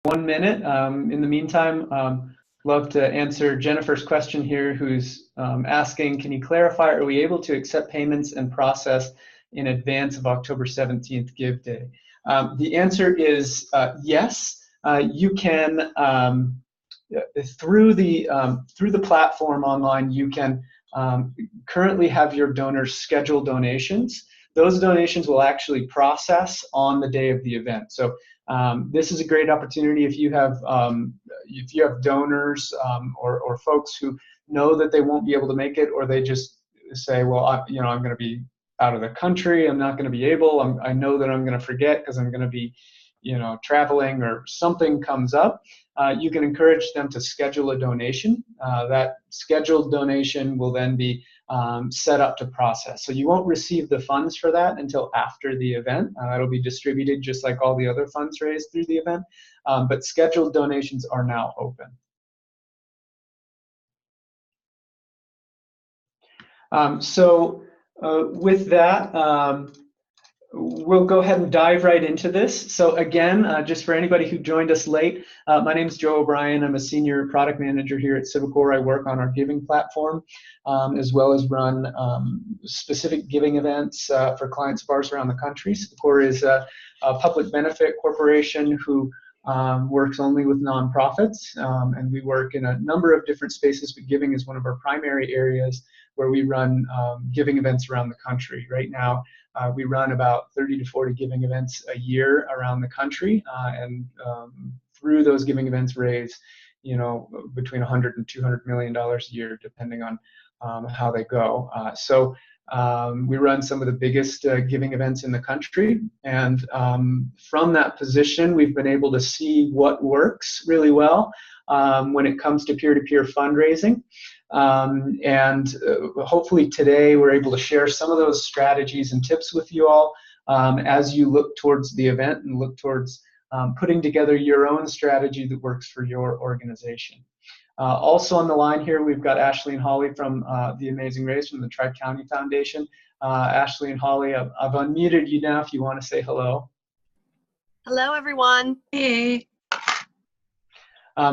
1 minute. In the meantime, love to answer Jennifer's question here, who's asking, can you clarify, are we able to accept payments and process in advance of October 17th Give Day? The answer is yes. You can, through the platform online, you can currently have your donors schedule donations. Those donations will actually process on the day of the event. So this is a great opportunity if you have donors or folks who know that they won't be able to make it, or they just say, well, I'm going to be out of the country, I'm not going to be able, I know that I'm going to forget because I'm going to be traveling, or something comes up. You can encourage them to schedule a donation. That scheduled donation will then be set up to process. So you won't receive the funds for that until after the event. It'll be distributed just like all the other funds raised through the event. But scheduled donations are now open. With that, we'll go ahead and dive right into this. So again, just for anybody who joined us late, my name is Joe O'Brien. I'm a senior product manager here at Civicor. I work on our giving platform, as well as run specific giving events for clients of ours around the country. Civicor is a public benefit corporation who works only with nonprofits, and we work in a number of different spaces, but giving is one of our primary areas where we run giving events around the country. Right now, we run about 30 to 40 giving events a year around the country, and through those giving events raise, between 100 and 200 million dollars a year, depending on how they go. We run some of the biggest giving events in the country, and from that position, we've been able to see what works really well when it comes to peer-to-peer fundraising. Hopefully today we're able to share some of those strategies and tips with you all as you look towards the event and look towards putting together your own strategy that works for your organization. Also on the line here, we've got Ashley and Holly from The Amazing Race from the Tri-County Foundation. Ashley and Holly, I've unmuted you now if you want to say hello. Hello, everyone. Hey.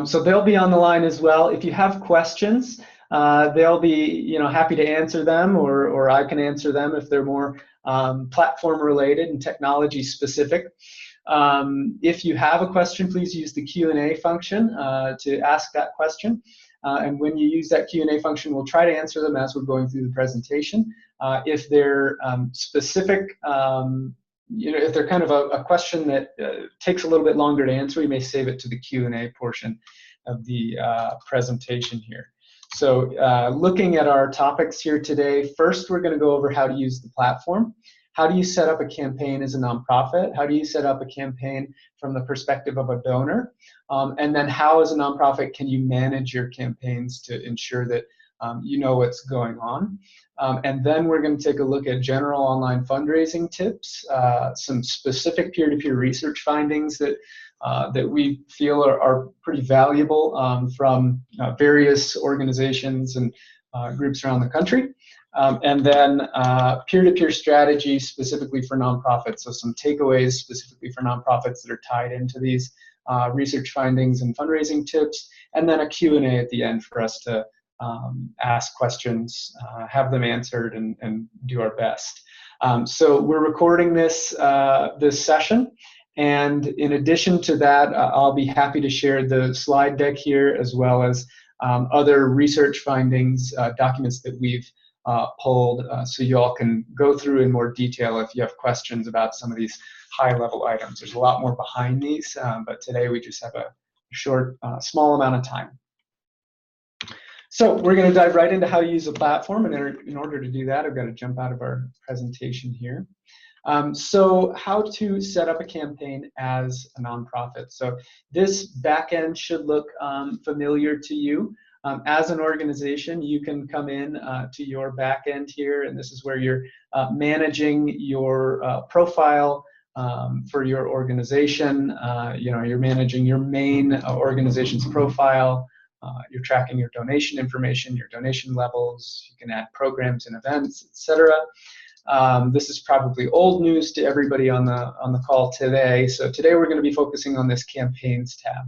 So they'll be on the line as well. If you have questions, they'll be happy to answer them, or I can answer them if they're more platform related and technology specific. If you have a question, please use the Q&A function to ask that question. And when you use that Q&A function, we'll try to answer them as we're going through the presentation. If they're specific, if they're kind of a question that takes a little bit longer to answer, we may save it to the Q&A portion of the presentation here. So looking at our topics here today, first we're going to go over how to use the platform. How do you set up a campaign as a nonprofit? How do you set up a campaign from the perspective of a donor? And then how, as a nonprofit, can you manage your campaigns to ensure that you know what's going on? And then we're going to take a look at general online fundraising tips, some specific peer-to-peer research findings that we feel are pretty valuable from various organizations and groups around the country. And then peer-to-peer strategy specifically for nonprofits, so some takeaways specifically for nonprofits that are tied into these research findings and fundraising tips, and then a Q&A at the end for us to ask questions, have them answered, and do our best. So we're recording this session, and in addition to that, I'll be happy to share the slide deck here, as well as other research findings, documents that we've pulled, so you all can go through in more detail if you have questions about some of these high-level items. There's a lot more behind these, but today we just have a short, small amount of time. So we're going to dive right into how to use the platform, and in order to do that, I've got to jump out of our presentation here. So how to set up a campaign as a nonprofit. So this back end should look familiar to you. As an organization, you can come in to your back end here, and this is where you're managing your profile for your organization. You're managing your main organization's profile. You're tracking your donation information, your donation levels. You can add programs and events, etc. This is probably old news to everybody on the call today. So today we're going to be focusing on this Campaigns tab.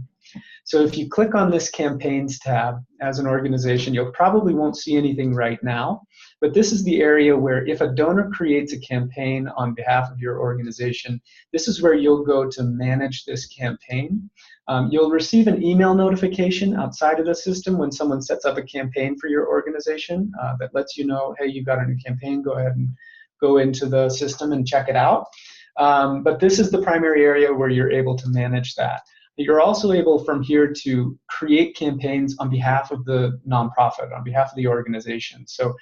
So if you click on this Campaigns tab as an organization, you'll probably won't see anything right now, but this is the area where if a donor creates a campaign on behalf of your organization, this is where you'll go to manage this campaign. You'll receive an email notification outside of the system when someone sets up a campaign for your organization that lets you know, hey, you've got a new campaign, go ahead and go into the system and check it out. But this is the primary area where you're able to manage that. You're also able from here to create campaigns on behalf of the nonprofit, on behalf of the organization. So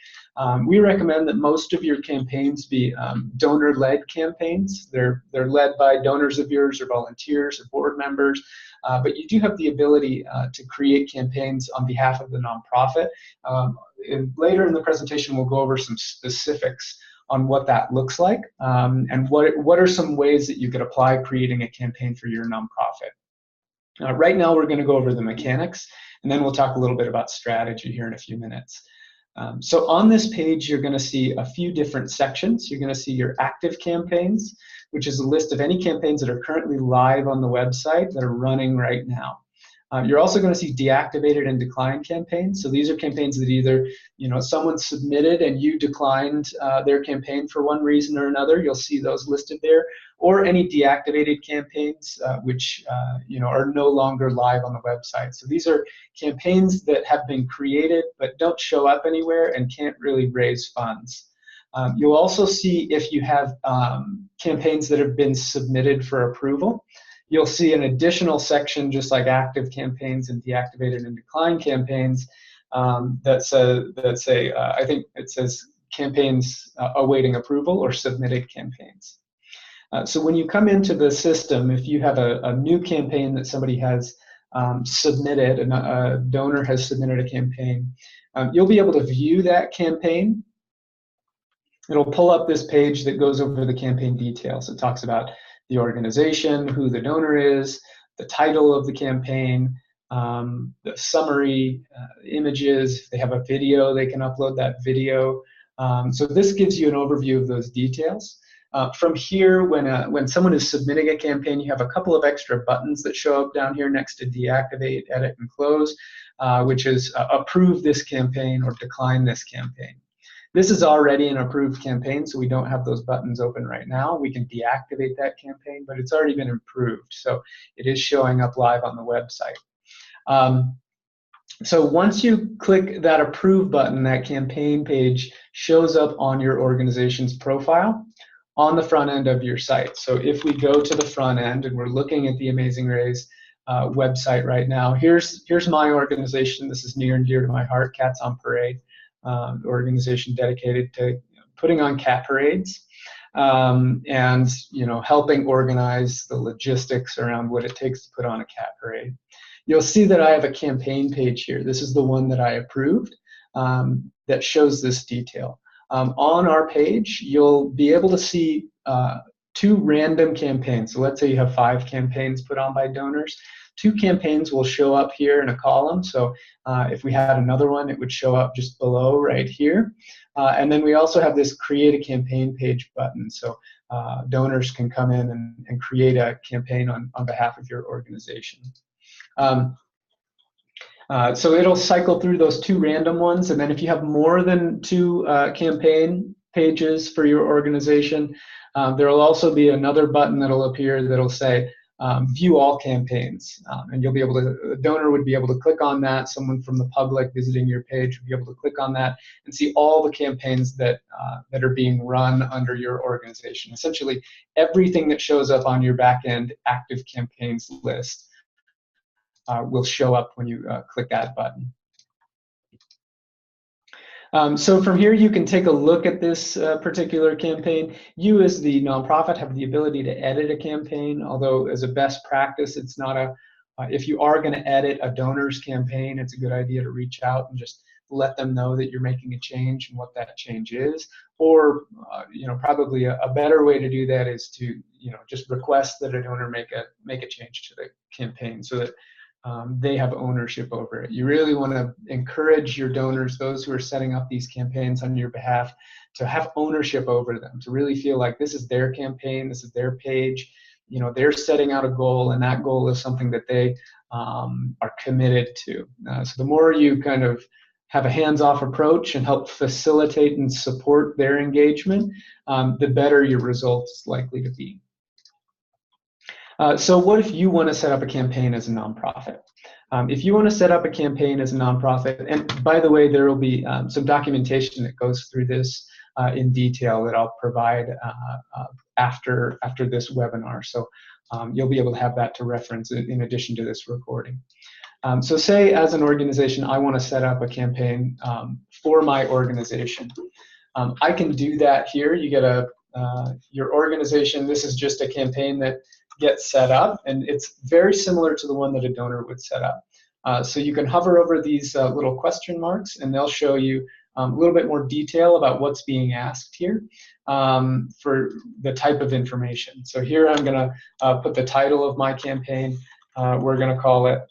we recommend that most of your campaigns be donor-led campaigns. They're led by donors of yours or volunteers or board members, but you do have the ability to create campaigns on behalf of the nonprofit. And later in the presentation, we'll go over some specifics on what that looks like and what are some ways that you could apply creating a campaign for your nonprofit. Right now, we're going to go over the mechanics, and then we'll talk a little bit about strategy here in a few minutes. So on this page, you're going to see a few different sections. You're going to see your active campaigns, which is a list of any campaigns that are currently live on the website that are running right now. You're also going to see deactivated and declined campaigns. So these are campaigns that either someone submitted and you declined their campaign for one reason or another. You'll see those listed there, or any deactivated campaigns which are no longer live on the website. So these are campaigns that have been created but don't show up anywhere and can't really raise funds. You'll also see if you have campaigns that have been submitted for approval. You'll see an additional section, just like active campaigns and deactivated and declined campaigns, that say I think it says campaigns awaiting approval or submitted campaigns. So when you come into the system, if you have a new campaign that somebody has submitted, and a donor has submitted a campaign, you'll be able to view that campaign. It'll pull up this page that goes over the campaign details. It talks about the organization, who the donor is, the title of the campaign, the summary, images. If they have a video, they can upload that video. So this gives you an overview of those details. From here, when someone is submitting a campaign, you have a couple of extra buttons that show up down here next to deactivate, edit, and close, which is approve this campaign or decline this campaign. This is already an approved campaign, so we don't have those buttons open right now. We can deactivate that campaign, but it's already been approved, so it is showing up live on the website. So once you click that approve button, that campaign page shows up on your organization's profile on the front end of your site. So if we go to the front end and we're looking at the Amazing Rays website right now, here's my organization. This is near and dear to my heart, Cats on Parade. Organization dedicated to putting on cat parades and helping organize the logistics around what it takes to put on a cat parade. You'll see that I have a campaign page here. This is the one that I approved that shows this detail. On our page, you'll be able to see 2 random campaigns. So let's say you have 5 campaigns put on by donors. 2 campaigns will show up here in a column. So if we had another one, it would show up just below right here. And then we also have this create a campaign page button. So donors can come in and create a campaign on behalf of your organization. So it'll cycle through those 2 random ones. And then if you have more than 2 campaign pages for your organization, there will also be another button that'll appear that'll say view all campaigns, and you'll be able to, the donor would be able to click on that. Someone from the public visiting your page would be able to click on that and see all the campaigns that are being run under your organization. Essentially, everything that shows up on your back-end active campaigns list will show up when you click that button. So from here, you can take a look at this particular campaign. You as the nonprofit have the ability to edit a campaign, although as a best practice, it's not a, if you are going to edit a donor's campaign, it's a good idea to reach out and just let them know that you're making a change and what that change is. Or, probably a better way to do that is to, just request that a donor make a change to the campaign so that they have ownership over it. You really want to encourage your donors, those who are setting up these campaigns on your behalf, to have ownership over them, to really feel like this is their campaign, this is their page. They're setting out a goal, and that goal is something that they are committed to. So the more you kind of have a hands-off approach and help facilitate and support their engagement, the better your result is likely to be. So what if you want to set up a campaign as a nonprofit? If you want to set up a campaign as a nonprofit, and by the way, there will be some documentation that goes through this in detail that I'll provide after this webinar. So you'll be able to have that to reference in addition to this recording. So say as an organization, I want to set up a campaign for my organization. I can do that here. You get your organization. This is just a campaign that gets set up, and it's very similar to the one that a donor would set up. So you can hover over these little question marks, and they'll show you a little bit more detail about what's being asked here for the type of information. So here I'm going to put the title of my campaign. We're going to call it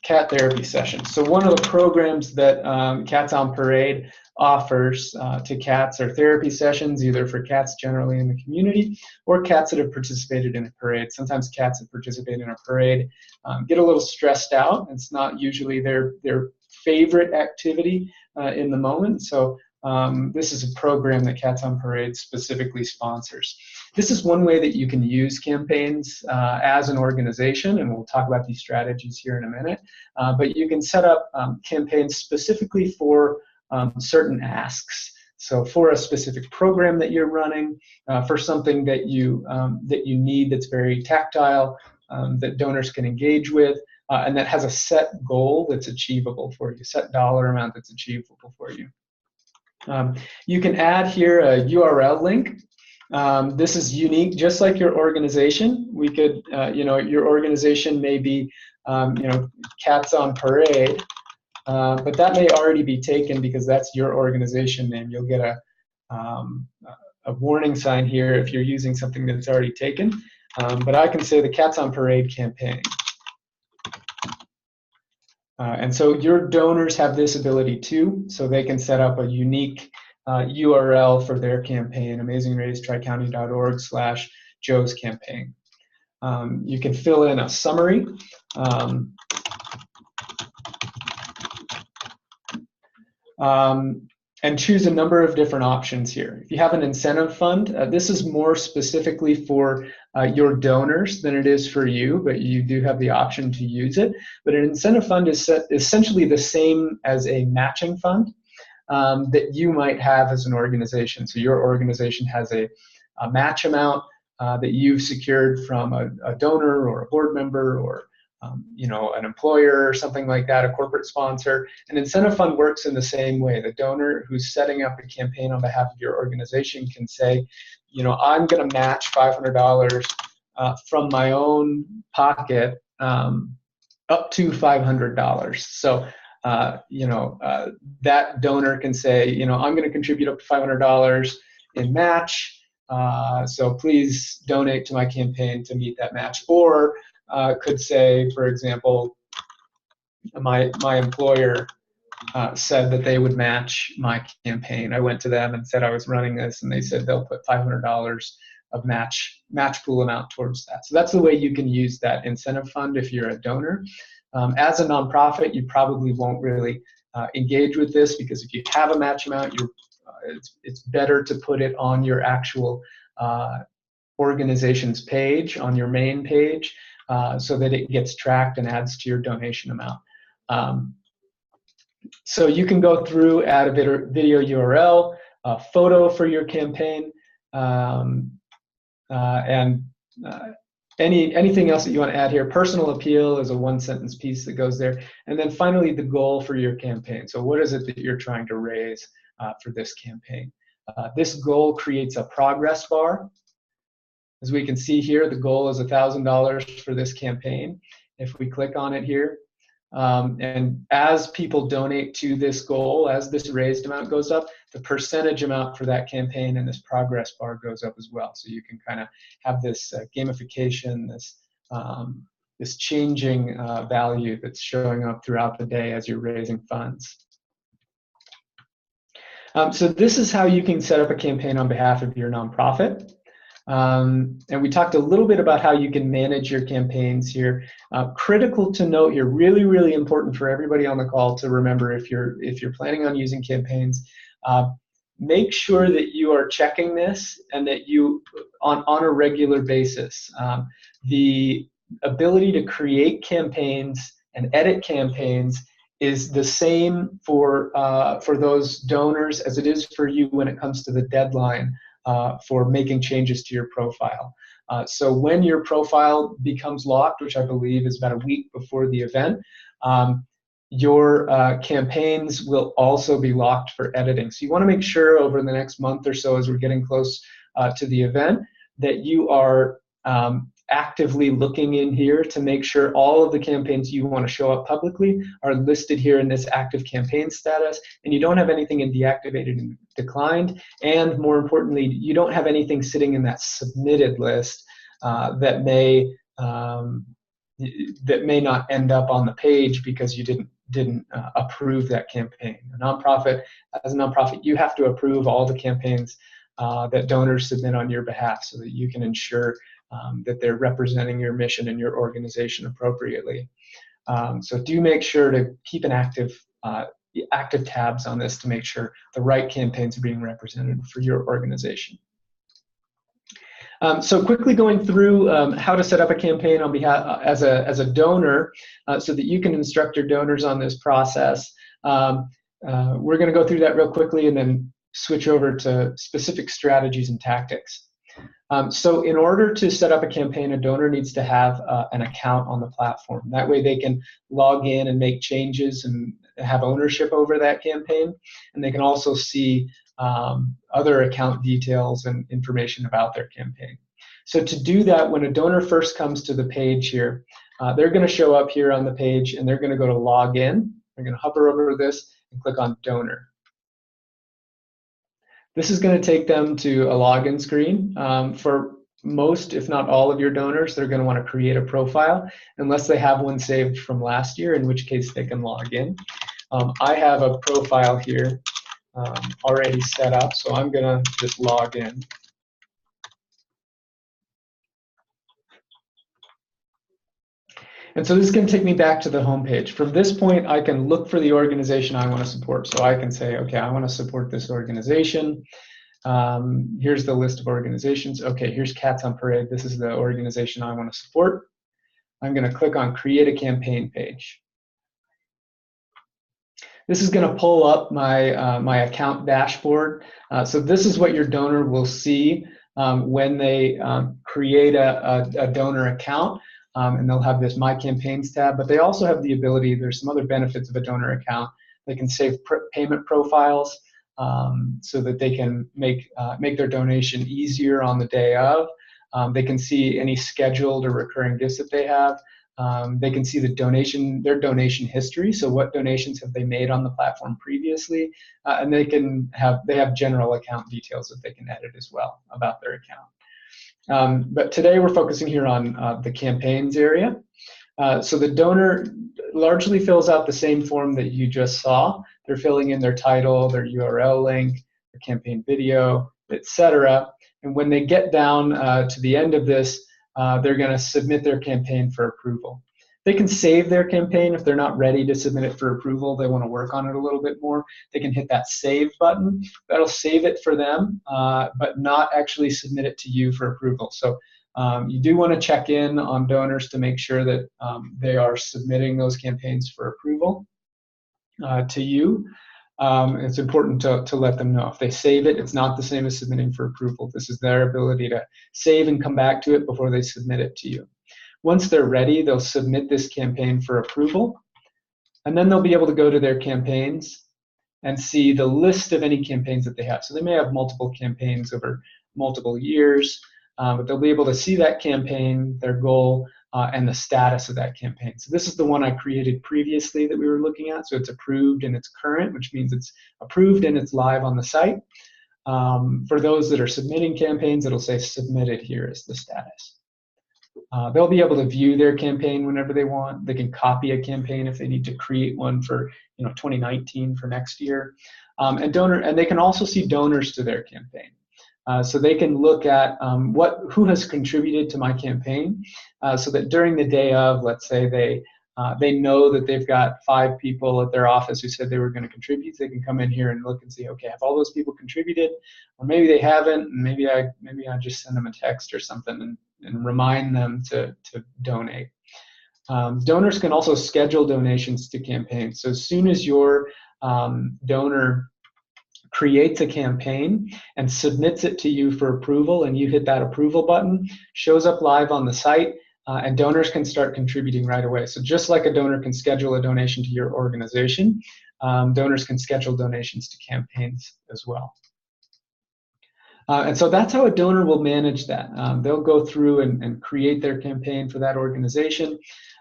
Cat Therapy Sessions. So one of the programs that Cats on Parade offers to cats are therapy sessions, either for cats generally in the community or cats that have participated in a parade. Sometimes cats that participate in a parade get a little stressed out. It's not usually their favorite activity in the moment. So this is a program that Cats on Parade specifically sponsors. This is one way that you can use campaigns as an organization, and we'll talk about these strategies here in a minute. But you can set up campaigns specifically for certain asks. So for a specific program that you're running, for something that you need that's very tactile, that donors can engage with, and that has a set goal that's achievable for you, set dollar amount that's achievable for you. You can add here a URL link. This is unique, just like your organization. We could, your organization may be, Cats on Parade, but that may already be taken because that's your organization name. You'll get a warning sign here if you're using something that's already taken. But I can say the Cats on Parade campaign. And so your donors have this ability too, so they can set up a unique URL for their campaign, AmazingRaceTriCounty.org/Joe's campaign. You can fill in a summary. And choose a number of different options here. If you have an incentive fund, this is more specifically for your donors than it is for you, but you do have the option to use it. But an incentive fund is essentially the same as a matching fund that you might have as an organization. So your organization has a match amount that you've secured from a donor or a board member or an employer or something like that, a corporate sponsor. An incentive fund works in the same way. The donor who's setting up a campaign on behalf of your organization can say, I'm going to match $500 from my own pocket up to $500. So, that donor can say, I'm going to contribute up to $500 in match. So please donate to my campaign to meet that match. Or could say, for example, my employer said that they would match my campaign. I went to them and said I was running this, and they said they'll put $500 of match pool amount towards that. So that's the way you can use that incentive fund if you're a donor. As a nonprofit, you probably won't really engage with this, because if you have a match amount, it's better to put it on your actual organization's page, on your main page, so that it gets tracked and adds to your donation amount. So you can go through, add a video URL, a photo for your campaign, and anything else that you want to add here. Personal appeal is a one-sentence piece that goes there. And then finally, the goal for your campaign. So what is it that you're trying to raise for this campaign? This goal creates a progress bar. As we can see here, the goal is $1,000 for this campaign. If we click on it here, And as people donate to this goal, as this raised amount goes up, the percentage amount for that campaign and this progress bar goes up as well. So you can kind of have this gamification, this changing value that's showing up throughout the day as you're raising funds. So this is how you can set up a campaign on behalf of your nonprofit. And we talked a little bit about how you can manage your campaigns here. Critical to note here, really, really important for everybody on the call to remember if you're planning on using campaigns, make sure that you are checking this and that you, on a regular basis, the ability to create campaigns and edit campaigns is the same for those donors as it is for you when it comes to the deadline for making changes to your profile. So when your profile becomes locked, which I believe is about a week before the event, your campaigns will also be locked for editing. So you want to make sure over the next month or so, as we're getting close to the event, that you are actively looking in here to make sure all of the campaigns you want to show up publicly are listed here in this active campaign status, and you don't have anything in deactivated and declined, and more importantly, you don't have anything sitting in that submitted list that may not end up on the page because you didn't approve that campaign. As a nonprofit, you have to approve all the campaigns that donors submit on your behalf so that you can ensure that they're representing your mission and your organization appropriately. So do make sure to keep an active tabs on this to make sure the right campaigns are being represented for your organization. So quickly going through how to set up a campaign on behalf as a donor so that you can instruct your donors on this process. We're going to go through that real quickly and then switch over to specific strategies and tactics. So in order to set up a campaign, a donor needs to have an account on the platform. That way they can log in and make changes and have ownership over that campaign. And they can also see other account details and information about their campaign. So to do that, when a donor first comes to the page here, they're going to show up here on the page and they're going to go to log in. They're going to hover over this and click on donor. This is going to take them to a login screen. For most, if not all of your donors, they're going to want to create a profile unless they have one saved from last year, in which case they can log in. I have a profile here already set up, so I'm going to just log in. And so this is going to take me back to the home page. From this point, I can look for the organization I want to support. So I can say, okay, I want to support this organization. Here's the list of organizations. Okay, here's Cats on Parade. This is the organization I want to support. I'm going to click on Create a Campaign page. This is going to pull up my account dashboard. So this is what your donor will see when they create a donor account. And they'll have this My Campaigns tab, but they also have the ability, there's some other benefits of a donor account. They can save payment profiles so that they can make their donation easier on the day of. They can see any scheduled or recurring gifts that they have. They can see their donation history, so what donations have they made on the platform previously, and they have general account details that they can edit as well about their account. But today we're focusing here on the campaigns area. So the donor largely fills out the same form that you just saw. They're filling in their title, their URL link, their campaign video, etc. And when they get down to the end of this, they're going to submit their campaign for approval. They can save their campaign if they're not ready to submit it for approval. They want to work on it a little bit more. They can hit that save button. That'll save it for them, but not actually submit it to you for approval. So you do want to check in on donors to make sure that they are submitting those campaigns for approval to you. It's important to let them know. If they save it, it's not the same as submitting for approval. This is their ability to save and come back to it before they submit it to you. Once they're ready, they'll submit this campaign for approval, and then they'll be able to go to their campaigns and see the list of any campaigns that they have. So they may have multiple campaigns over multiple years, but they'll be able to see that campaign, their goal, and the status of that campaign. So this is the one I created previously that we were looking at. So it's approved and it's current, which means it's approved and it's live on the site. For those that are submitting campaigns, it'll say submitted here is the status. They'll be able to view their campaign whenever they want. They can copy a campaign if they need to create one for 2019 for next year. And they can also see donors to their campaign. So they can look at who has contributed to my campaign, so that during the day of, let's say they know that they've got 5 people at their office who said they were going to contribute. They can come in here and look and see, okay, have all those people contributed? Or maybe they haven't, and maybe I just send them a text or something and remind them to donate. Donors can also schedule donations to campaigns. So as soon as your donor creates a campaign and submits it to you for approval, and you hit that approval button, shows up live on the site, and donors can start contributing right away. So just like a donor can schedule a donation to your organization, donors can schedule donations to campaigns as well. And so that's how a donor will manage that. They'll go through and create their campaign for that organization,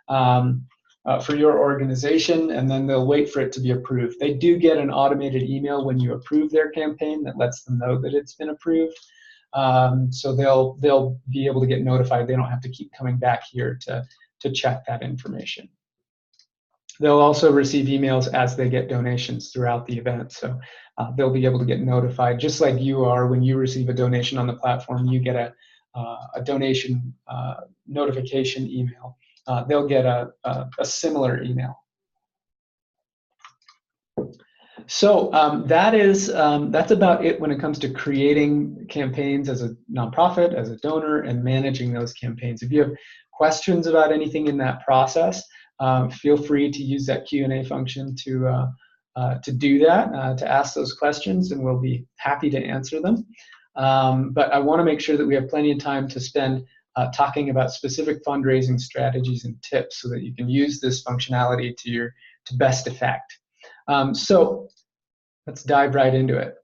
for your organization, and then they'll wait for it to be approved. They do get an automated email when you approve their campaign that lets them know that it's been approved. So they'll be able to get notified. They don't have to keep coming back here to check that information. They'll also receive emails as they get donations throughout the event. So they'll be able to get notified, just like you are when you receive a donation on the platform. You get a donation notification email. They'll get a similar email. So that's about it when it comes to creating campaigns as a nonprofit, as a donor, and managing those campaigns. If you have questions about anything in that process, feel free to use that Q&A function to do that, to ask those questions, and we'll be happy to answer them. But I want to make sure that we have plenty of time to spend talking about specific fundraising strategies and tips so that you can use this functionality to best effect. So let's dive right into it.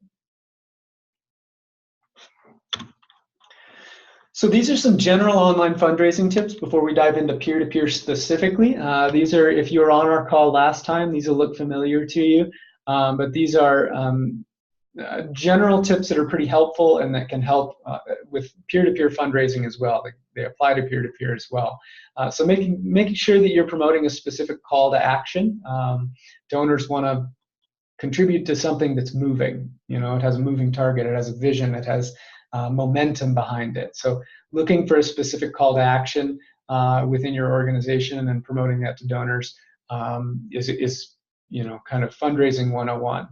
So these are some general online fundraising tips before we dive into peer-to-peer specifically. These are, if you were on our call last time, these will look familiar to you, but these are general tips that are pretty helpful and that can help with peer-to-peer fundraising as well. They apply to peer-to-peer as well. So making sure that you're promoting a specific call to action. Donors want to contribute to something that's moving. It has a moving target, it has a vision, it has momentum behind it. So looking for a specific call to action within your organization and promoting that to donors is kind of fundraising 101.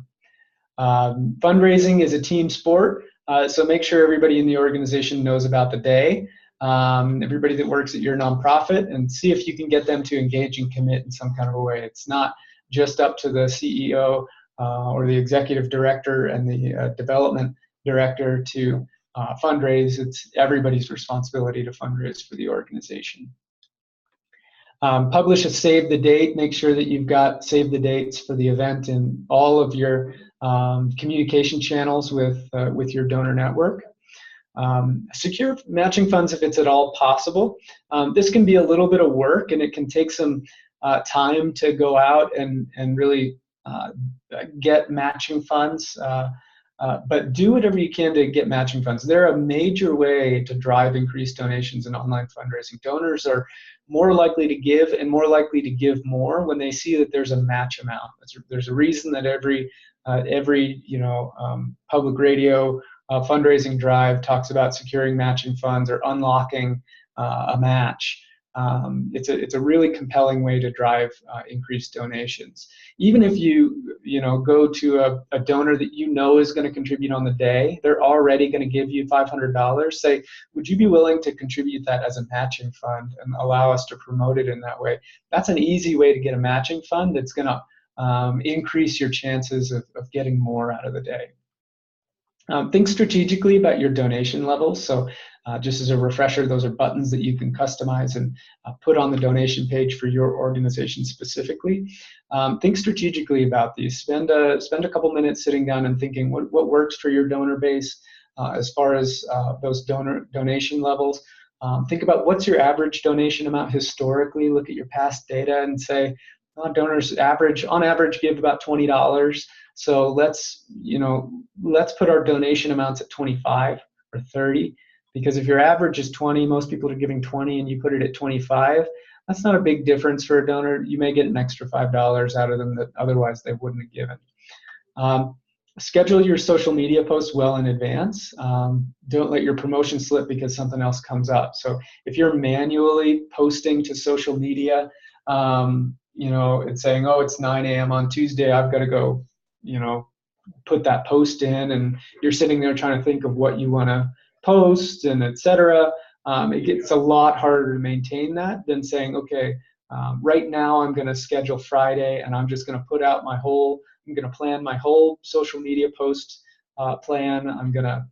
Fundraising is a team sport, so make sure everybody in the organization knows about the day, everybody that works at your nonprofit, and see if you can get them to engage and commit in some kind of a way. It's not just up to the CEO or the executive director and the development director to fundraise. It's everybody's responsibility to fundraise for the organization. Publish a save the date. Make sure that you've got save the dates for the event in all of your communication channels with your donor network. Secure matching funds if it's at all possible. This can be a little bit of work, and it can take some time to go out and really get matching funds. But do whatever you can to get matching funds. They're a major way to drive increased donations in online fundraising. Donors are more likely to give and more likely to give more when they see that there's a match amount. There's a reason that every public radio fundraising drive talks about securing matching funds or unlocking a match. It's a really compelling way to drive increased donations. Even if you go to a donor that is going to contribute on the day, they're already going to give you $500. Say, would you be willing to contribute that as a matching fund and allow us to promote it in that way? That's an easy way to get a matching fund that's going to increase your chances of getting more out of the day. Think strategically about your donation levels. So just as a refresher, those are buttons that you can customize and put on the donation page for your organization specifically. Think strategically about these. Spend a couple minutes sitting down and thinking what works for your donor base as far as those donation levels. Think about what's your average donation amount historically. Look at your past data and say, oh, donors on average give about $20. So let's put our donation amounts at 25 or 30, because if your average is 20, most people are giving 20, and you put it at 25, that's not a big difference for a donor. You may get an extra $5 out of them that otherwise they wouldn't have given. Schedule your social media posts well in advance. Don't let your promotion slip because something else comes up. So if you're manually posting to social media, it's saying, oh, it's 9 a.m. on Tuesday, I've got to go, put that post in, and you're sitting there trying to think of what you want to post and etc. It gets a lot harder to maintain that than saying, okay, right now I'm going to schedule Friday, and I'm just going to I'm going to plan my whole social media post plan. I'm going to,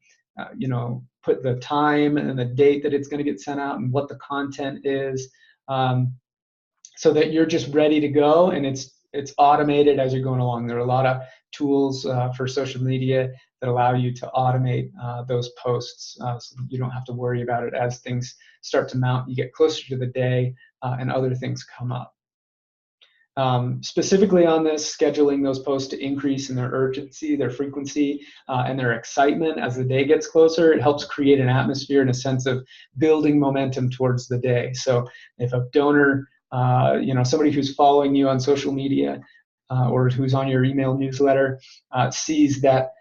put the time and the date that it's going to get sent out and what the content is, so that you're just ready to go, and it's automated as you're going along. There are a lot of tools for social media that allow you to automate those posts, so that you don't have to worry about it as things start to mount. You get closer to the day, and other things come up. Specifically on this, scheduling those posts to increase in their urgency, their frequency, and their excitement as the day gets closer. It helps create an atmosphere and a sense of building momentum towards the day. So if a donor, somebody who's following you on social media or who's on your email newsletter sees that,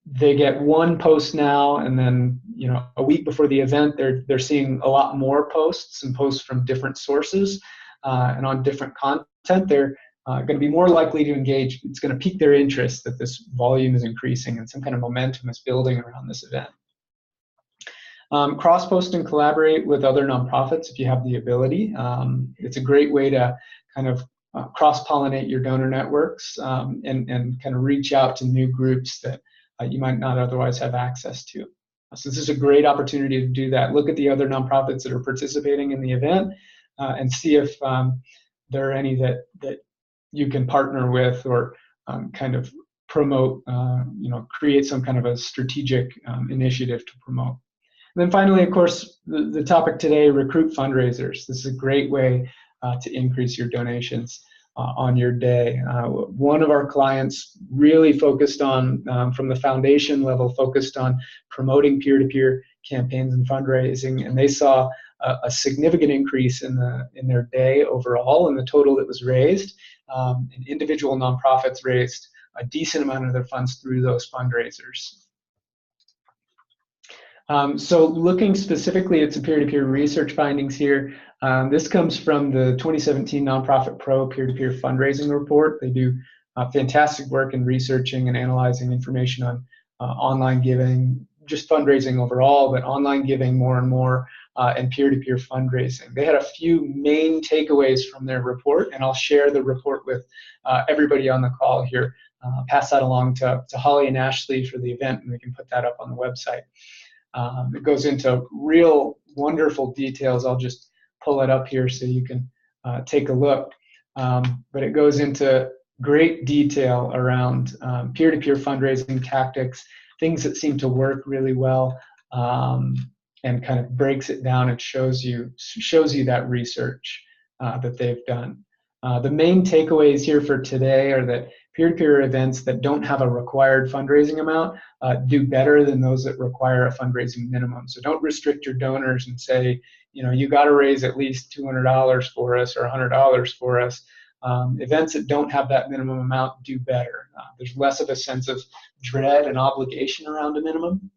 they get one post now, and then a week before the event they're seeing a lot more posts, and posts from different sources and on different content. They're going to be more likely to engage. It's going to pique their interest that this volume is increasing and some kind of momentum is building around this event. Cross-post and collaborate with other nonprofits if you have the ability. It's a great way to kind of cross-pollinate your donor networks and kind of reach out to new groups that you might not otherwise have access to. So this is a great opportunity to do that. Look at the other nonprofits that are participating in the event and see if there are any that you can partner with or kind of promote, create some kind of a strategic initiative to promote. And then finally, of course, the topic today, recruit fundraisers. This is a great way to increase your donations on your day. One of our clients really focused on, from the foundation level, focused on promoting peer-to-peer campaigns and fundraising, and they saw a significant increase in their day overall in the total that was raised. And individual nonprofits raised a decent amount of their funds through those fundraisers. So looking specifically at some peer-to-peer research findings here, this comes from the 2017 Nonprofit Pro Peer-to-Peer Fundraising Report. They do fantastic work in researching and analyzing information on online giving, just fundraising overall, but online giving more and more, and peer-to-peer fundraising. They had a few main takeaways from their report, and I'll share the report with everybody on the call here. Pass that along to Holly and Ashley for the event, and we can put that up on the website. It goes into real wonderful details. I'll just pull it up here so you can take a look. But it goes into great detail around peer-to-peer fundraising tactics, things that seem to work really well, and kind of breaks it down and shows you that research that they've done. The main takeaways here for today are that peer-to-peer events that don't have a required fundraising amount do better than those that require a fundraising minimum. So don't restrict your donors and say, you got to raise at least $200 for us or $100 for us. Events that don't have that minimum amount do better. There's less of a sense of dread and obligation around a minimum,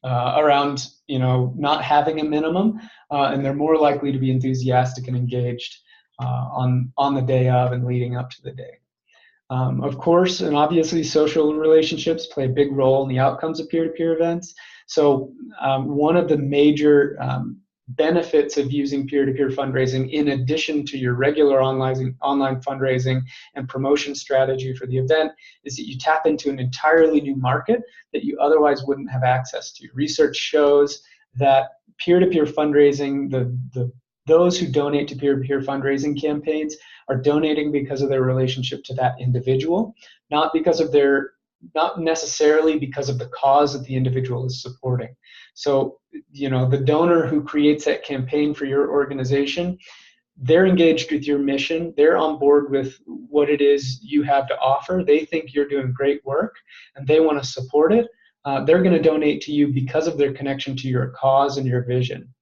around not having a minimum, and they're more likely to be enthusiastic and engaged on the day of and leading up to the day. Of course, and obviously, social relationships play a big role in the outcomes of peer-to-peer events. So one of the major benefits of using peer-to-peer fundraising, in addition to your regular online fundraising and promotion strategy for the event, is that you tap into an entirely new market that you otherwise wouldn't have access to. Research shows that peer-to-peer fundraising, those who donate to peer-to-peer fundraising campaigns are donating because of their relationship to that individual, not because of their not necessarily because of the cause that the individual is supporting. So, the donor who creates that campaign for your organization, they're engaged with your mission. They're on board with what it is you have to offer. They think you're doing great work and they want to support it. They're going to donate to you because of their connection to your cause and your vision.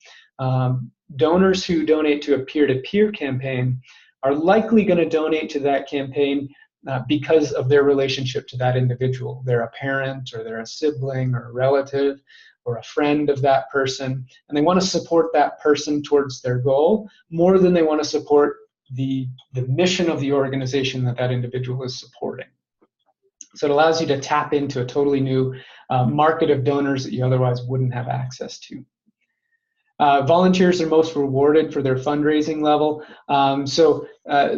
Donors who donate to a peer-to-peer campaign are likely going to donate to that campaign because of their relationship to that individual. They're a parent, or they're a sibling, or a relative, or a friend of that person, and they want to support that person towards their goal more than they want to support the mission of the organization that that individual is supporting. So it allows you to tap into a totally new market of donors that you otherwise wouldn't have access to. Volunteers are most rewarded for their fundraising level.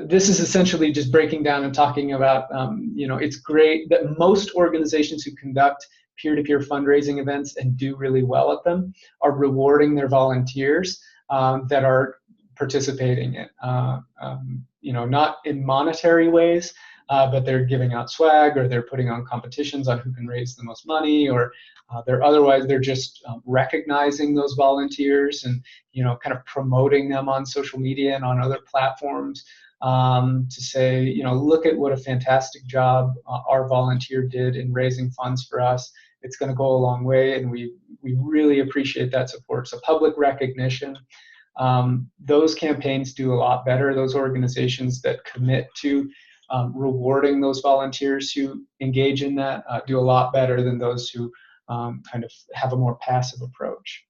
This is essentially just breaking down and talking about, it's great that most organizations who conduct peer-to-peer fundraising events and do really well at them are rewarding their volunteers that are participating in, not in monetary ways, but they're giving out swag, or they're putting on competitions on who can raise the most money, or they're just recognizing those volunteers and kind of promoting them on social media and on other platforms to say, look at what a fantastic job our volunteer did in raising funds for us. It's going to go a long way, and we really appreciate that support. So public recognition, those campaigns do a lot better. Those organizations that commit to rewarding those volunteers who engage in that do a lot better than those who kind of have a more passive approach.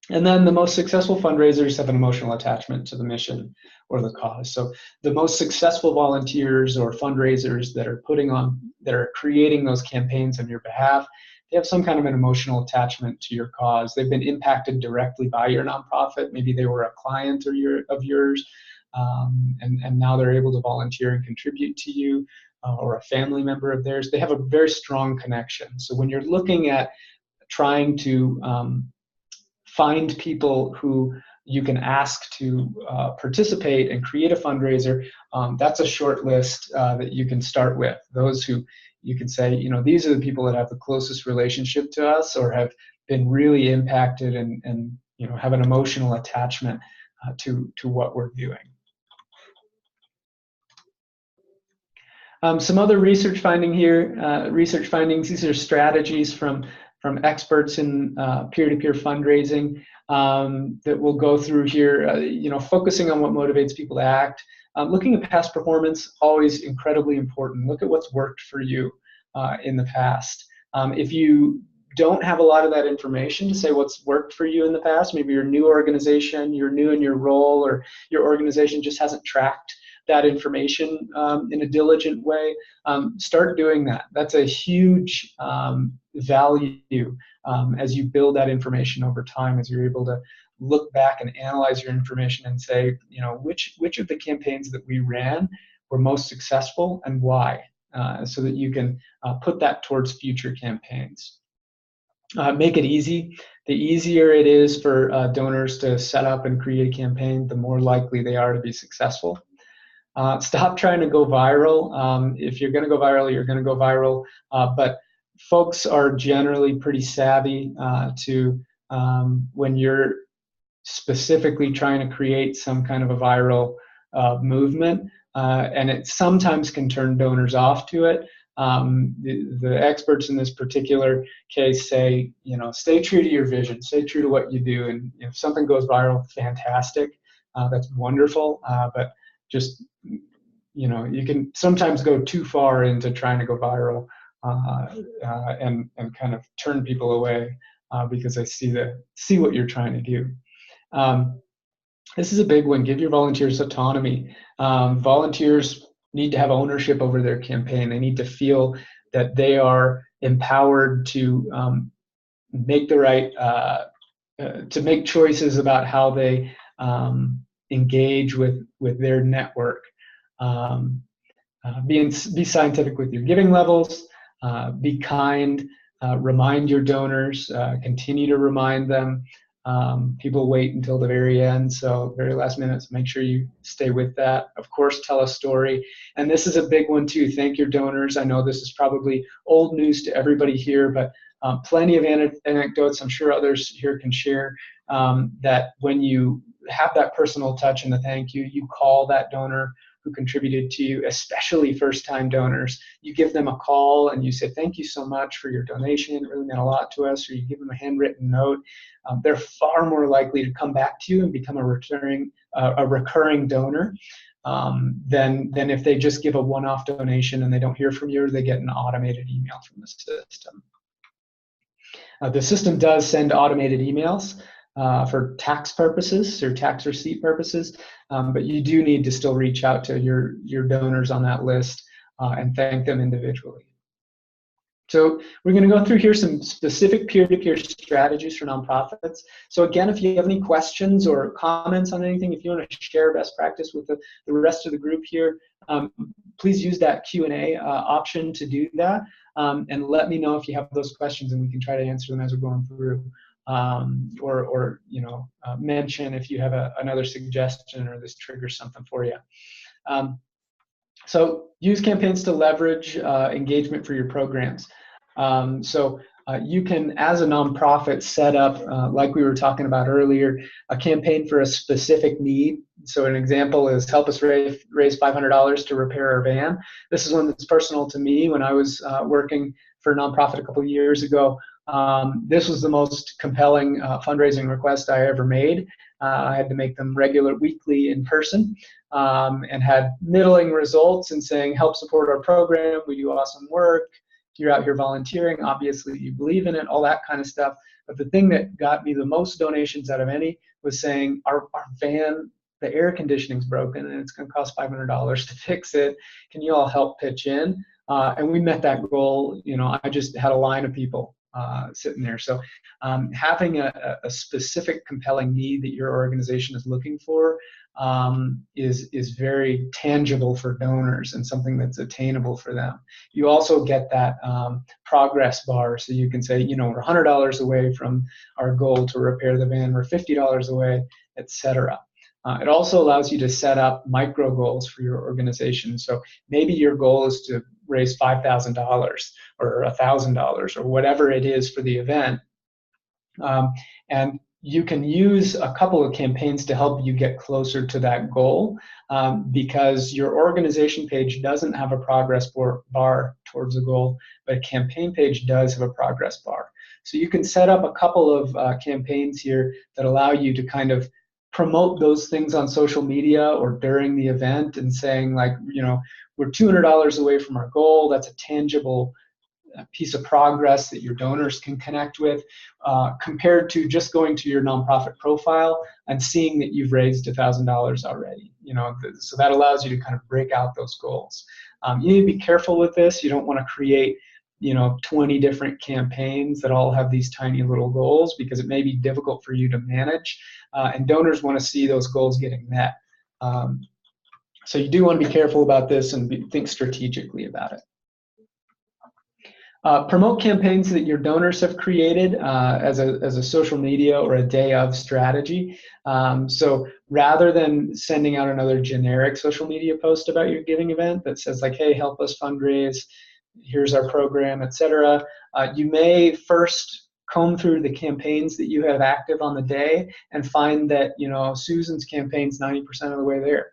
And then the most successful fundraisers have an emotional attachment to the mission or the cause. So the most successful volunteers or fundraisers that are creating those campaigns on your behalf, they have some kind of an emotional attachment to your cause. They've been impacted directly by your nonprofit. Maybe they were a client of yours, and now they're able to volunteer and contribute to you, or a family member of theirs. They have a very strong connection. So when you're looking at trying to find people who you can ask to participate and create a fundraiser, that's a short list that you can start with. Those who you can say, these are the people that have the closest relationship to us, or have been really impacted and have an emotional attachment to what we're doing. Some other research findings. These are strategies from experts in peer-to-peer fundraising that we'll go through here. Focusing on what motivates people to act. Looking at past performance, always incredibly important. Look at what's worked for you in the past. If you don't have a lot of that information to say what's worked for you in the past, maybe you're a new organization, you're new in your role, or your organization just hasn't tracked that information in a diligent way, start doing that. That's a huge value as you build that information over time, as you're able to look back and analyze your information and say, which of the campaigns that we ran were most successful and why, so that you can put that towards future campaigns. Make it easy. The easier it is for donors to set up and create a campaign, the more likely they are to be successful. Stop trying to go viral. If you're going to go viral, you're going to go viral. But folks are generally pretty savvy to when you're specifically trying to create some kind of a viral movement, and it sometimes can turn donors off to it. The experts in this particular case say, stay true to your vision, stay true to what you do, and if something goes viral, fantastic, that's wonderful, but just, you can sometimes go too far into trying to go viral and kind of turn people away because they see what you're trying to do. This is a big one. Give your volunteers autonomy. Volunteers need to have ownership over their campaign. They need to feel that they are empowered to make the right, to make choices about how they engage with their network. Be scientific with your giving levels. Be kind. Remind your donors. Continue to remind them. People wait until the very end, so very last minute, so make sure you stay with that. Of course, tell a story. And this is a big one too. Thank your donors. I know this is probably old news to everybody here, but plenty of anecdotes I'm sure others here can share, that when you have that personal touch and the thank you, you call that donor who contributed to you, especially first-time donors. You give them a call and you say, thank you so much for your donation. It really meant a lot to us. Or you give them a handwritten note. They're far more likely to come back to you and become a recurring donor than if they just give a one-off donation and they don't hear from you, or they get an automated email from the system. The system does send automated emails for tax purposes or tax receipt purposes, but you do need to still reach out to your donors on that list and thank them individually. So we're going to go through here some specific peer-to-peer strategies for nonprofits. So again, if you have any questions or comments on anything, if you want to share best practice with the rest of the group here, please use that Q&A option to do that, and let me know if you have those questions, and we can try to answer them as we're going through. Or mention if you have another suggestion or this triggers something for you. So use campaigns to leverage engagement for your programs. You can, as a nonprofit, set up, like we were talking about earlier, a campaign for a specific need. So an example is help us raise $500 to repair our van. This is one that's personal to me. When I was working for a nonprofit a couple of years ago, this was the most compelling fundraising request I ever made. I had to make them regular, weekly, in person, and had middling results in saying, help support our program, we do awesome work, you're out here volunteering, obviously you believe in it, all that kind of stuff. But the thing that got me the most donations out of any was saying, our van, the air conditioning's broken and it's going to cost $500 to fix it. Can you all help pitch in? And we met that goal. I just had a line of people sitting there. So having a specific compelling need that your organization is looking for is very tangible for donors and something that's attainable for them. You also get that progress bar, so you can say, we're $100 away from our goal to repair the van, we're $50 away, etc. It also allows you to set up micro goals for your organization. So maybe your goal is to raise $5,000 or $1,000 or whatever it is for the event. And you can use a couple of campaigns to help you get closer to that goal, because your organization page doesn't have a progress bar towards the goal, but a campaign page does have a progress bar. So you can set up a couple of campaigns here that allow you to kind of promote those things on social media or during the event and saying, like, we're $200 away from our goal. That's a tangible piece of progress that your donors can connect with, compared to just going to your nonprofit profile and seeing that you've raised $1,000 already. So that allows you to kind of break out those goals. You need to be careful with this. You don't want to create 20 different campaigns that all have these tiny little goals, because it may be difficult for you to manage, and donors want to see those goals getting met. So you do want to be careful about this and think strategically about it. Promote campaigns that your donors have created as a social media or a day of strategy. So rather than sending out another generic social media post about your giving event that says, like, hey, help us fundraise, here's our program, etc., you may first comb through the campaigns that you have active on the day and find that Susan's campaign's 90% of the way there.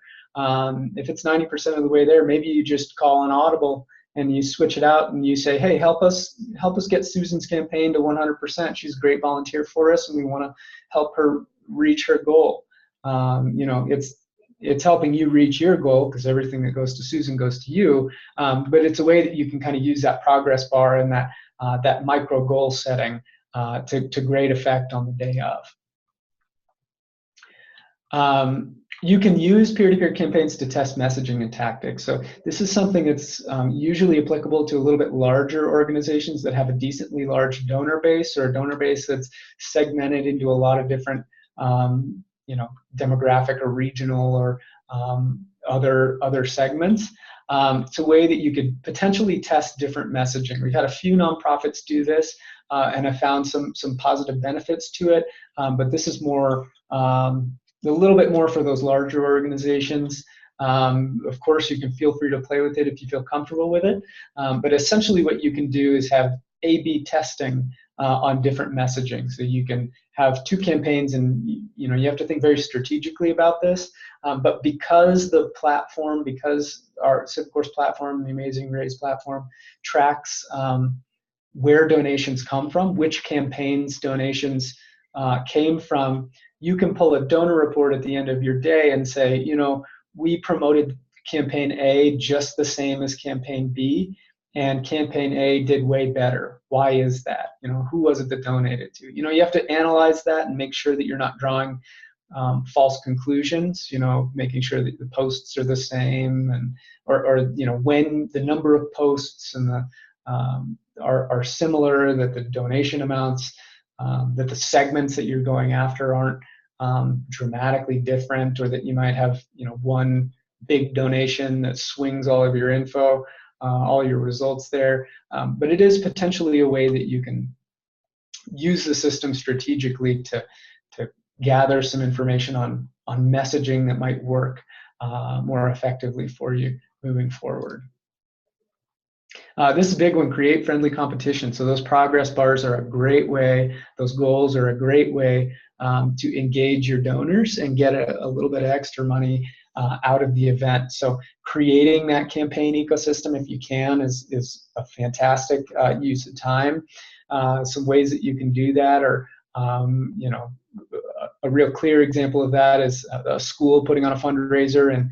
If it's 90% of the way there, maybe you just call an audible and you switch it out and you say, hey, help us get Susan's campaign to 100%. She's a great volunteer for us, and we want to help her reach her goal. It's helping you reach your goal, because everything that goes to Susan goes to you. But it's a way that you can kind of use that progress bar and that micro goal setting to great effect on the day of. You can use peer-to-peer campaigns to test messaging and tactics. So this is something that's usually applicable to a little bit larger organizations that have a decently large donor base, or a donor base that's segmented into a lot of different demographic or regional or other segments. It's a way that you could potentially test different messaging. We've had a few nonprofits do this. and I found some positive benefits to it. But this is more a little bit more for those larger organizations. Of course, you can feel free to play with it if you feel comfortable with it. But essentially, what you can do is have A/B testing on different messaging. So you can have two campaigns, and you have to think very strategically about this. But because the platform, because our SipCourse platform, the Amazing Raise platform, tracks where donations come from, which campaigns donations came from, you can pull a donor report at the end of your day and say, we promoted campaign A just the same as campaign B, and campaign A did way better. Why is that? Who was it that donated to? You have to analyze that and make sure that you're not drawing false conclusions. Making sure that the posts are the same, and or when the number of posts and the are similar, that the donation amounts, that the segments that you're going after aren't dramatically different, or that you might have one big donation that swings all of your info, all your results there. But it is potentially a way that you can use the system strategically to gather some information on messaging that might work more effectively for you moving forward. This is a big one, create friendly competition. So those progress bars are a great way, those goals are a great way to engage your donors and get a little bit of extra money out of the event. So creating that campaign ecosystem, if you can, is a fantastic use of time. Some ways that you can do that are, a real clear example of that is a school putting on a fundraiser and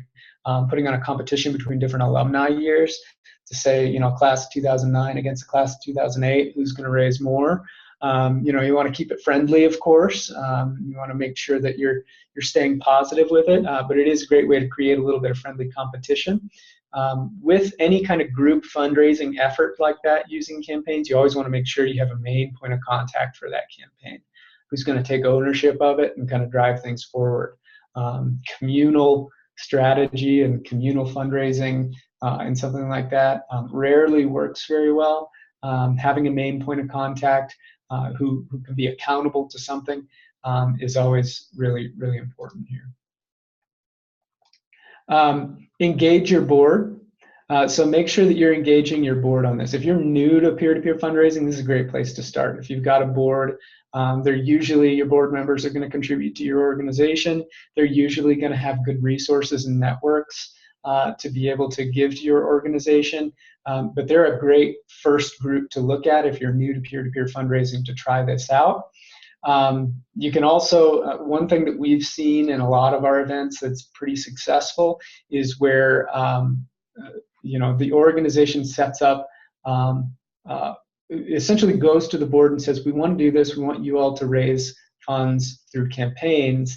putting on a competition between different alumni years to say, class of 2009 against the class of 2008, who's going to raise more. You want to keep it friendly, of course. You want to make sure that you're staying positive with it, but it is a great way to create a little bit of friendly competition. With any kind of group fundraising effort like that using campaigns, you always want to make sure you have a main point of contact for that campaign, who's going to take ownership of it and kind of drive things forward. Communal strategy and communal fundraising and something like that rarely works very well. Having a main point of contact who can be accountable to something is always really, really important here. Engage your board. So make sure that you're engaging your board on this. If you're new to peer-to-peer fundraising, this is a great place to start. If you've got a board, your board members are going to contribute to your organization. They're usually going to have good resources and networks to be able to give to your organization. But they're a great first group to look at if you're new to peer-to-peer fundraising to try this out. You can also, one thing that we've seen in a lot of our events that's pretty successful is where the organization sets up, essentially goes to the board and says, we want to do this, we want you all to raise funds through campaigns,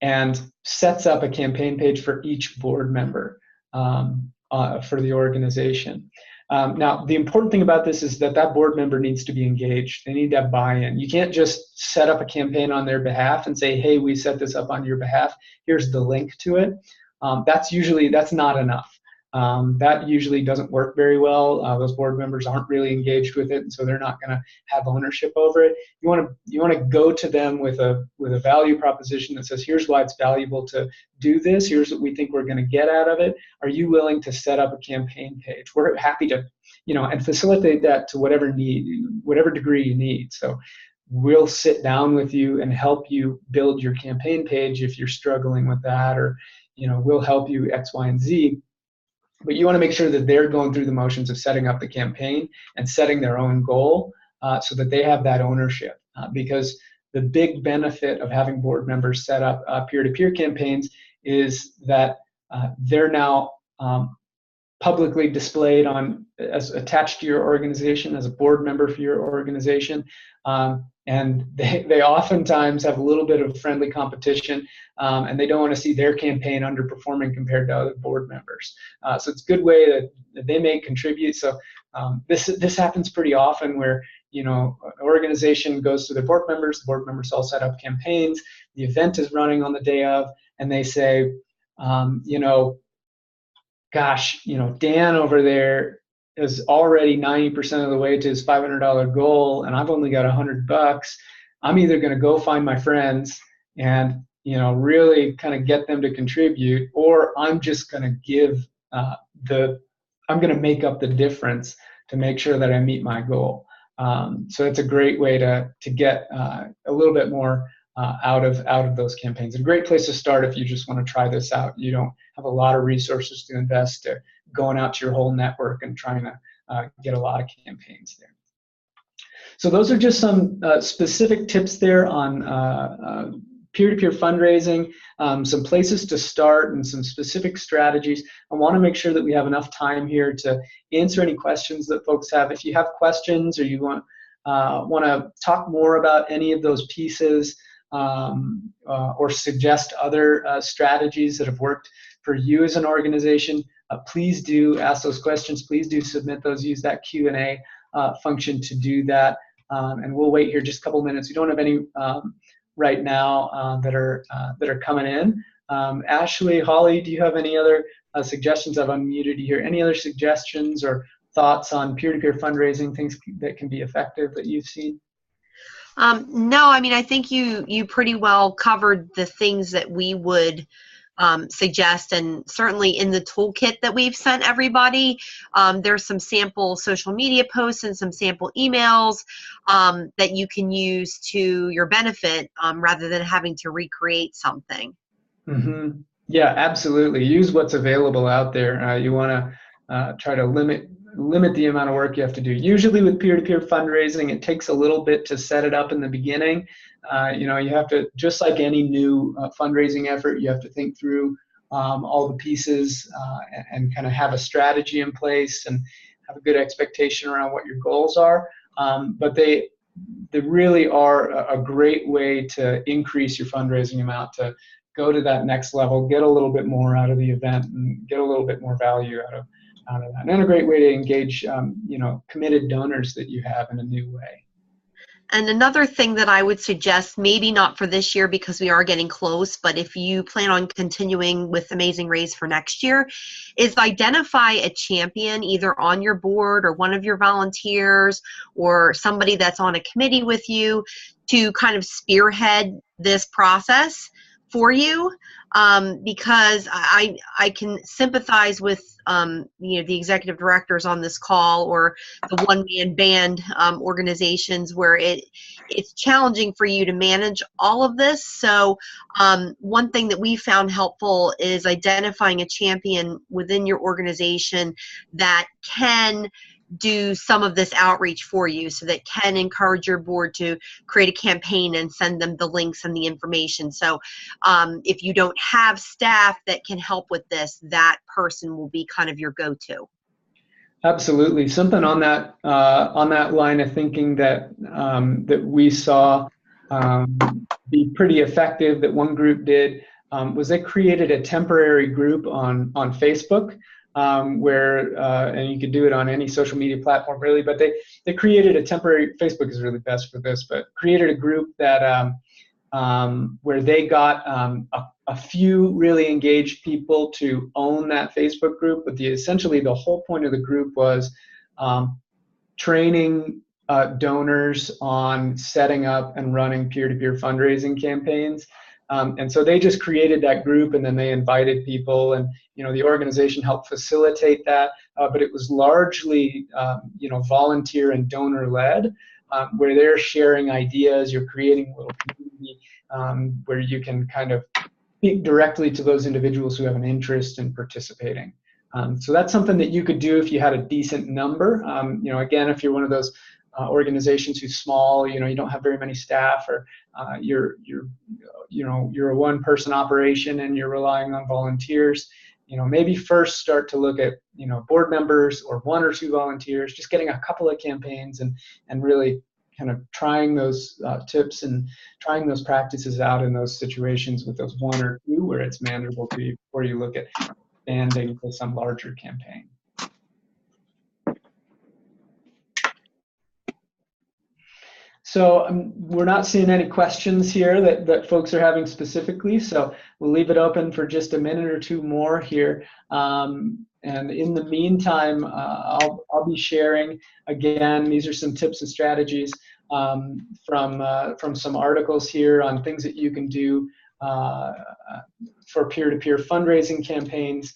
and sets up a campaign page for each board member for the organization. Now, the important thing about this is that board member needs to be engaged. They need to have buy-in. You can't just set up a campaign on their behalf and say, hey, we set this up on your behalf. Here's the link to it. That's not enough. That usually doesn't work very well. Those board members aren't really engaged with it, and so they're not going to have ownership over it. You want to go to them with a value proposition that says, here's why it's valuable to do this. Here's what we think we're going to get out of it. Are you willing to set up a campaign page? We're happy to, and facilitate that to whatever degree you need. So we'll sit down with you and help you build your campaign page if you're struggling with that, or we'll help you X, Y, and Z. But you want to make sure that they're going through the motions of setting up the campaign and setting their own goal so that they have that ownership. Because the big benefit of having board members set up peer-to-peer campaigns is that they're now publicly displayed as attached to your organization as a board member for your organization. And they oftentimes have a little bit of friendly competition, and they don't want to see their campaign underperforming compared to other board members. So it's a good way that they may contribute. So this happens pretty often where an organization goes to their board members, the board members all set up campaigns, the event is running on the day of, and they say, gosh, Dan over there is already 90% of the way to his $500 goal and I've only got $100, I'm either going to go find my friends and really kind of get them to contribute, or I'm just going to give I'm going to make up the difference to make sure that I meet my goal. So it's a great way to get a little bit more out of those campaigns. A great place to start if you just want to try this out. You don't have a lot of resources to invest to going out to your whole network and trying to get a lot of campaigns there. So those are just some specific tips there on peer-to-peer fundraising, some places to start and some specific strategies. I want to make sure that we have enough time here to answer any questions that folks have. If you have questions or you want to talk more about any of those pieces or suggest other strategies that have worked for you as an organization, please do ask those questions. Please do submit those. Use that Q&A function to do that. And we'll wait here just a couple minutes. We don't have any right now that are coming in. Ashley, Holly, do you have any other suggestions? I've unmuted you here. Any other suggestions or thoughts on peer-to-peer fundraising, things that can be effective that you've seen? No, I mean, I think you pretty well covered the things that we would suggest, and certainly in the toolkit that we've sent everybody, there's some sample social media posts and some sample emails that you can use to your benefit rather than having to recreate something. Mm-hmm. Yeah, absolutely. Use what's available out there. You want to try to limit the amount of work you have to do. Usually with peer-to-peer fundraising, it takes a little bit to set it up in the beginning. You have to, just like any new fundraising effort, you have to think through all the pieces and kind of have a strategy in place and have a good expectation around what your goals are. But they really are a great way to increase your fundraising amount, to go to that next level, get a little bit more out of the event, and get a little bit more value out of that. And a great way to engage, committed donors that you have in a new way. And another thing that I would suggest, maybe not for this year because we are getting close, but if you plan on continuing with Amazing Race for next year, is identify a champion either on your board or one of your volunteers or somebody that's on a committee with you to kind of spearhead this process for you, because I can sympathize with the executive directors on this call or the one-man band organizations where it's challenging for you to manage all of this. So one thing that we found helpful is identifying a champion within your organization that can do some of this outreach for you, so that can encourage your board to create a campaign and send them the links and the information. So if you don't have staff that can help with this, that person will be kind of your go-to. Absolutely. Something on that line of thinking that we saw be pretty effective, that one group did, was they created a temporary group on Facebook, where and you could do it on any social media platform really, but they created a temporary, Facebook is really best for this, but created a group that where they got a few really engaged people to own that Facebook group. But essentially the whole point of the group was training donors on setting up and running peer-to-peer fundraising campaigns. And so they just created that group, and then they invited people, and the organization helped facilitate that. But it was largely volunteer and donor-led, where they're sharing ideas. You're creating a little community where you can kind of speak directly to those individuals who have an interest in participating. So that's something that you could do if you had a decent number. Again, if you're one of those organizations who's small, you don't have very many staff, or you're a one-person operation and you're relying on volunteers, maybe first start to look at board members or one or two volunteers, just getting a couple of campaigns and really kind of trying those tips and trying those practices out in those situations with those one or two where it's manageable to you before you look at expanding to some larger campaign. So we're not seeing any questions here that folks are having specifically, so we'll leave it open for just a minute or two more here. And in the meantime, I'll be sharing, again, these are some tips and strategies from some articles here on things that you can do for peer-to-peer fundraising campaigns.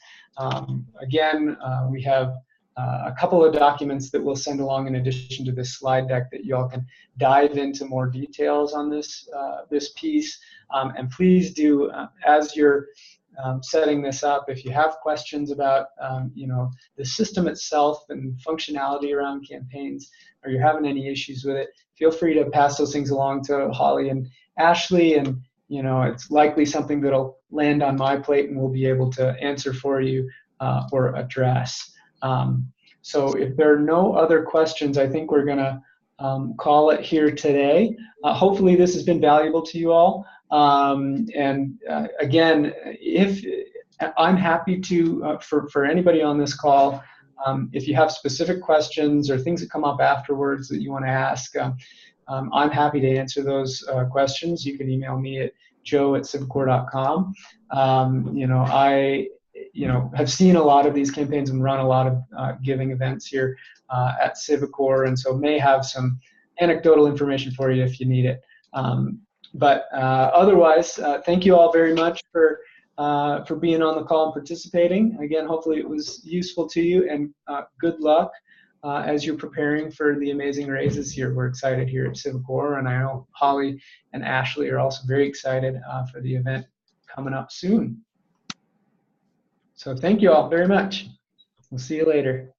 Again, we have a couple of documents that we'll send along in addition to this slide deck that you all can dive into more details on this this piece. And please do, as you're setting this up, if you have questions about you know, the system itself and functionality around campaigns, or you're having any issues with it, feel free to pass those things along to Holly and Ashley, and you know, it's likely something that'll land on my plate and we'll be able to answer for you or address. So if there are no other questions, I think we're gonna call it here today. Hopefully this has been valuable to you all. Again, if I'm happy to, for anybody on this call, if you have specific questions or things that come up afterwards that you want to ask, I'm happy to answer those questions. You can email me at joe@civicor.com. You know, I have seen a lot of these campaigns and run a lot of giving events here at Civicor, and so may have some anecdotal information for you if you need it. But otherwise, thank you all very much for being on the call and participating. Again, hopefully it was useful to you, and good luck as you're preparing for the amazing raises here. We're excited here at Civicor, and I know Holly and Ashley are also very excited for the event coming up soon. So thank you all very much. We'll see you later.